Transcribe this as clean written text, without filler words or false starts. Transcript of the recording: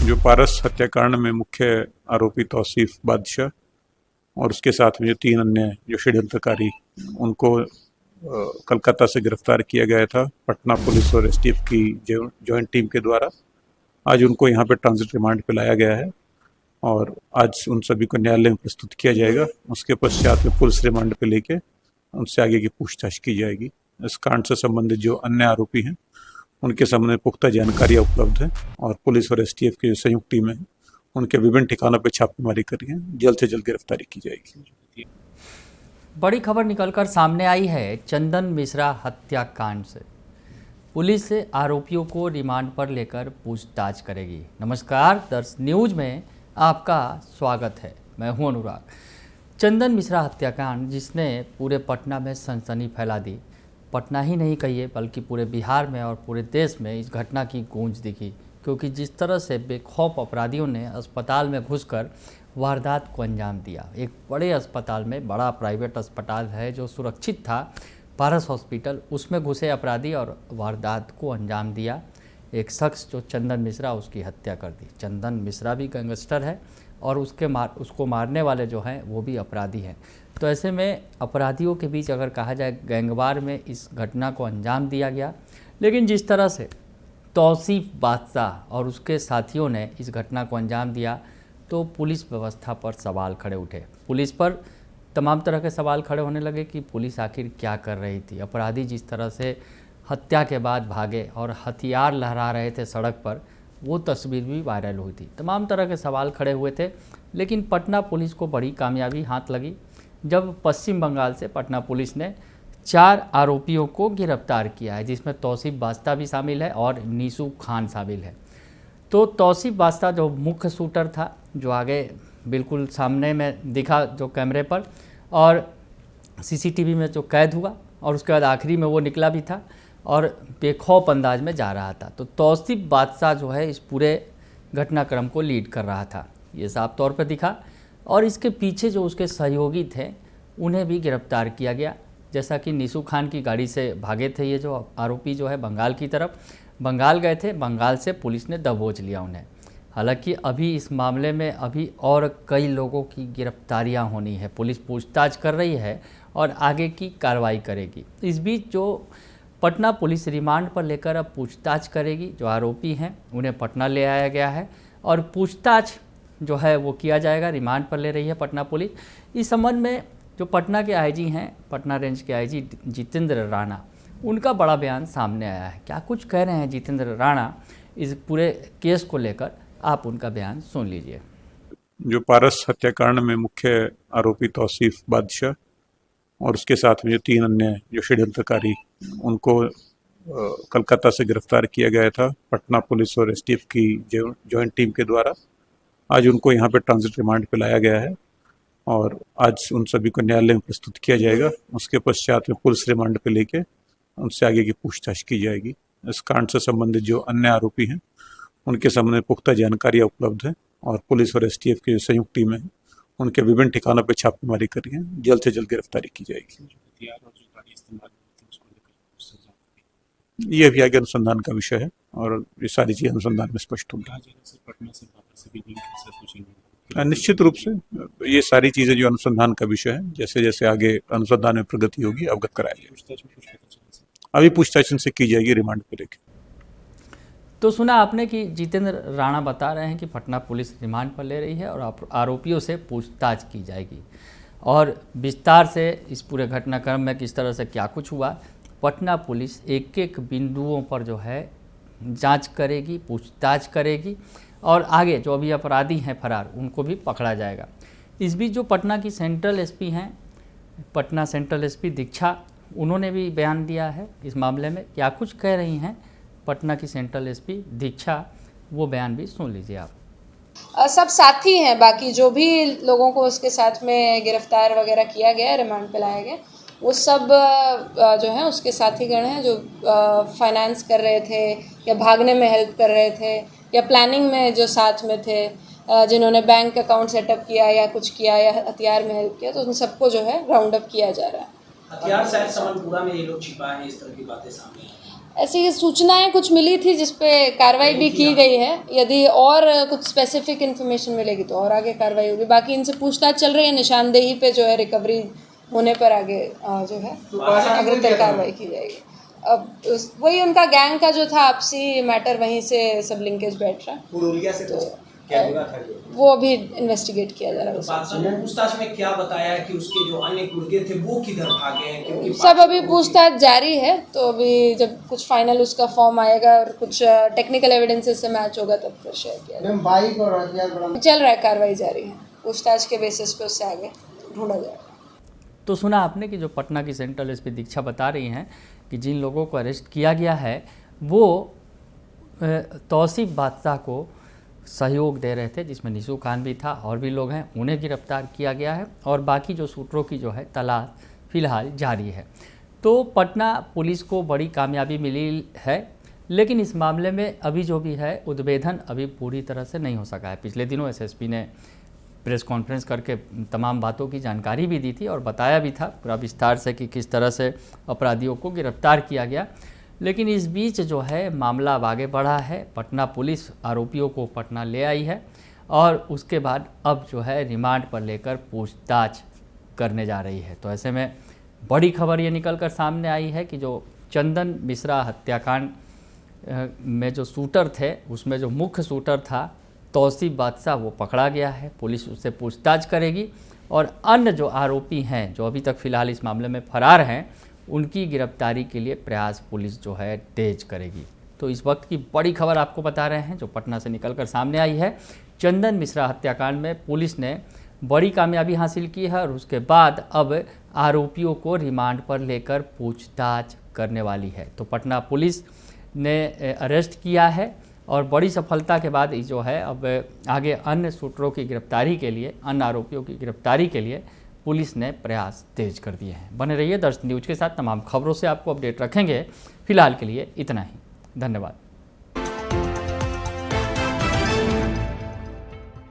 जो पारस हत्याकांड में मुख्य आरोपी तौसीफ बादशाह और उसके साथ में जो 3 अन्य जो षड्यंत्रकारी उनको कलकत्ता से गिरफ्तार किया गया था पटना पुलिस और एसटीएफ की जॉइंट टीम के द्वारा। आज उनको यहाँ पे ट्रांजिट रिमांड पे लाया गया है और आज उन सभी को न्यायालय में प्रस्तुत किया जाएगा। उसके पश्चात में पुलिस रिमांड पे लेके उनसे आगे की पूछताछ की जाएगी। इस कांड से संबंधित जो अन्य आरोपी हैं उनके सामने पुख्ता जानकारियाँ उपलब्ध है और पुलिस और एसटीएफ की जो संयुक्त टीमें हैं उनके विभिन्न ठिकानों पर छापेमारी करी है। जल्द से जल्द गिरफ्तारी की जाएगी। बड़ी खबर निकलकर सामने आई है चंदन मिश्रा हत्याकांड से। पुलिस आरोपियों को रिमांड पर लेकर पूछताछ करेगी। नमस्कार, दर्श न्यूज में आपका स्वागत है। मैं हूं अनुराग। चंदन मिश्रा हत्याकांड जिसने पूरे पटना में सनसनी फैला दी, पटना ही नहीं कहिए बल्कि पूरे बिहार में और पूरे देश में इस घटना की गूंज दिखी, क्योंकि जिस तरह से बेखौफ अपराधियों ने अस्पताल में घुसकर वारदात को अंजाम दिया। एक बड़े अस्पताल में, बड़ा प्राइवेट अस्पताल है जो सुरक्षित था, पारस हॉस्पिटल, उसमें घुसे अपराधी और वारदात को अंजाम दिया। एक शख्स जो चंदन मिश्रा, उसकी हत्या कर दी। चंदन मिश्रा भी गैंगस्टर है और उसको मारने वाले जो हैं वो भी अपराधी हैं। तो ऐसे में अपराधियों के बीच अगर कहा जाए गैंगवार में इस घटना को अंजाम दिया गया। लेकिन जिस तरह से तौसीफ बादशाह और उसके साथियों ने इस घटना को अंजाम दिया तो पुलिस व्यवस्था पर सवाल खड़े उठे। पुलिस पर तमाम तरह के सवाल खड़े होने लगे कि पुलिस आखिर क्या कर रही थी। अपराधी जिस तरह से हत्या के बाद भागे और हथियार लहरा रहे थे सड़क पर, वो तस्वीर भी वायरल हुई थी। तमाम तरह के सवाल खड़े हुए थे। लेकिन पटना पुलिस को बड़ी कामयाबी हाथ लगी जब पश्चिम बंगाल से पटना पुलिस ने 4 आरोपियों को गिरफ्तार किया है, जिसमें तौसीफ बादशाह भी शामिल है और नीसू खान शामिल है। तो तौसीफ बादशाह जो मुख्य शूटर था, जो आगे बिल्कुल सामने में दिखा जो कैमरे पर और सीसीटीवी में जो कैद हुआ, और उसके बाद आखिरी में वो निकला भी था और बेखौफ अंदाज में जा रहा था। तो तौसीफ बादशाह जो है इस पूरे घटनाक्रम को लीड कर रहा था, ये साफ तौर पर दिखा। और इसके पीछे जो उसके सहयोगी थे उन्हें भी गिरफ्तार किया गया। जैसा कि नीसू खान की गाड़ी से भागे थे ये जो आरोपी जो है बंगाल की तरफ, बंगाल गए थे, बंगाल से पुलिस ने दबोच लिया उन्हें। हालांकि अभी इस मामले में अभी और कई लोगों की गिरफ्तारियां होनी है। पुलिस पूछताछ कर रही है और आगे की कार्रवाई करेगी। इस बीच जो पटना पुलिस रिमांड पर लेकर अब पूछताछ करेगी। जो आरोपी हैं उन्हें पटना ले आया गया है और पूछताछ जो है वो किया जाएगा। रिमांड पर ले रही है पटना पुलिस। इस संबंध में जो पटना के आईजी हैं, पटना रेंज के आईजी जितेंद्र राणा, उनका बड़ा बयान सामने आया है। क्या कुछ कह रहे हैं जितेंद्र राणा इस पूरे केस को लेकर, आप उनका बयान सुन लीजिए। जो पारस हत्याकांड में मुख्य आरोपी तौसीफ बादशाह और उसके साथ में जो 3 अन्य जो षड्यंत्रकारी उनको कलकत्ता से गिरफ्तार किया गया था पटना पुलिस और एसटीएफ की जॉइंट टीम के द्वारा। आज उनको यहाँ पे ट्रांजिट रिमांड पे लाया गया है और आज उन सभी को न्यायालय में प्रस्तुत किया जाएगा। उसके पश्चात में पुलिस रिमांड पे लेके उनसे आगे की पूछताछ की जाएगी। इस कांड से संबंधित जो अन्य आरोपी हैं उनके सामने पुख्ता जानकारियाँ उपलब्ध है और पुलिस और एसटीएफ की जो संयुक्त टीमें हैं उनके विभिन्न ठिकानों पर छापेमारी करी है। जल्द से जल्द गिरफ्तारी की जाएगी। ये भी आगे अनुसंधान का विषय है और ये सारी चीज़ अनुसंधान में स्पष्ट होंगी। निश्चित रूप से ये सारी चीज़ें जो अनुसंधान का विषय है, जैसे जैसे आगे अनुसंधान में प्रगति होगी अवगत कराया जाएगा। अभी पूछताछ से की जाएगी रिमांड पर लेकर। तो सुना आपने कि जितेंद्र राणा बता रहे हैं कि पटना पुलिस रिमांड पर ले रही है और आरोपियों से पूछताछ की जाएगी और विस्तार से इस पूरे घटनाक्रम में किस तरह से क्या कुछ हुआ, पटना पुलिस एक एक बिंदुओं पर जो है जांच करेगी, पूछताछ करेगी और आगे जो अभी अपराधी हैं फरार, उनको भी पकड़ा जाएगा। इस बीच जो पटना की सेंट्रल एसपी हैं, पटना सेंट्रल एसपी दीक्षा, उन्होंने भी बयान दिया है इस मामले में। क्या कुछ कह रही हैं पटना की सेंट्रल एसपी दीक्षा, वो बयान भी सुन लीजिए आप। सब साथी हैं, बाकी जो भी लोगों को उसके साथ में गिरफ्तार वगैरह किया गया, रिमांड पे लाया गया, वो सब जो हैं उसके साथीगण हैं जो फाइनेंस कर रहे थे या भागने में हेल्प कर रहे थे या प्लानिंग में जो साथ में थे, जिन्होंने बैंक अकाउंट सेटअप किया या कुछ किया या हथियार में हेल्प किया, तो उन सबको जो है राउंड अप किया जा रहा है। हथियार शायद समनपुरा में ये लोग छिपा है, इस तरह की बातें सामने ऐसी सूचनाएं कुछ मिली थी जिस पे कार्रवाई भी की गई है। यदि और कुछ स्पेसिफिक इन्फॉर्मेशन मिलेगी तो और आगे कार्रवाई होगी। बाकी इनसे पूछताछ चल रही है, निशानदेही पे जो है रिकवरी होने पर आगे जो है अग्रतर कार्रवाई की जाएगी। अब वही उनका गैंग का जो था आपसी मैटर, वहीं से सब लिंकेज बैठ रहा है। क्या जुड़ा था ये? वो अभी इन्वेस्टिगेट किया जा रहा है। पूछताछ में क्या बताया कि उसके जो अन्य गुर्गे थे वो किधर भागे हैं, क्योंकि सब अभी पूछताछ जारी है। तो अभी जब कुछ फाइनल उसका फॉर्म आएगा और कुछ टेक्निकल एविडेंसेस से मैच होगा तब फिर शेयर किया जाएगा। बाइक और हथियार बरामद चल रहा है, कार्रवाई जारी है। पूछताछ के बेसिस पे उससे आगे ढूंढा जाएगा। तो सुना आपने कि जो पटना की सेंट्रल एसपी दीक्षा बता रही हैं कि जिन लोगों को अरेस्ट किया गया है वो तौसीफ बादशाह को सहयोग दे रहे थे, जिसमें निशु खान भी था और भी लोग हैं, उन्हें गिरफ्तार किया गया है और बाकी जो शूटरों की जो है तलाश फिलहाल जारी है। तो पटना पुलिस को बड़ी कामयाबी मिली है, लेकिन इस मामले में अभी जो भी है उद्भेदन अभी पूरी तरह से नहीं हो सका है। पिछले दिनों एसएसपी ने प्रेस कॉन्फ्रेंस करके तमाम बातों की जानकारी भी दी थी और बताया भी था पूरा विस्तार से कि किस तरह से अपराधियों को गिरफ्तार किया गया। लेकिन इस बीच जो है मामला अब आगे बढ़ा है। पटना पुलिस आरोपियों को पटना ले आई है और उसके बाद अब जो है रिमांड पर लेकर पूछताछ करने जा रही है। तो ऐसे में बड़ी खबर ये निकल कर सामने आई है कि जो चंदन मिश्रा हत्याकांड में जो शूटर थे, उसमें जो मुख्य शूटर था तौसीफ बादशाह, वो पकड़ा गया है। पुलिस उससे पूछताछ करेगी और अन्य जो आरोपी हैं जो अभी तक फ़िलहाल इस मामले में फरार हैं, उनकी गिरफ्तारी के लिए प्रयास पुलिस जो है तेज करेगी। तो इस वक्त की बड़ी खबर आपको बता रहे हैं जो पटना से निकलकर सामने आई है। चंदन मिश्रा हत्याकांड में पुलिस ने बड़ी कामयाबी हासिल की है और उसके बाद अब आरोपियों को रिमांड पर लेकर पूछताछ करने वाली है। तो पटना पुलिस ने अरेस्ट किया है और बड़ी सफलता के बाद जो है अब आगे अन्य शूटरों की गिरफ्तारी के लिए, अन्य आरोपियों की गिरफ्तारी के लिए पुलिस ने प्रयास तेज कर दिए हैं। बने रहिए दर्शन न्यूज के साथ, तमाम खबरों से आपको अपडेट रखेंगे। फिलहाल के लिए इतना ही, धन्यवाद।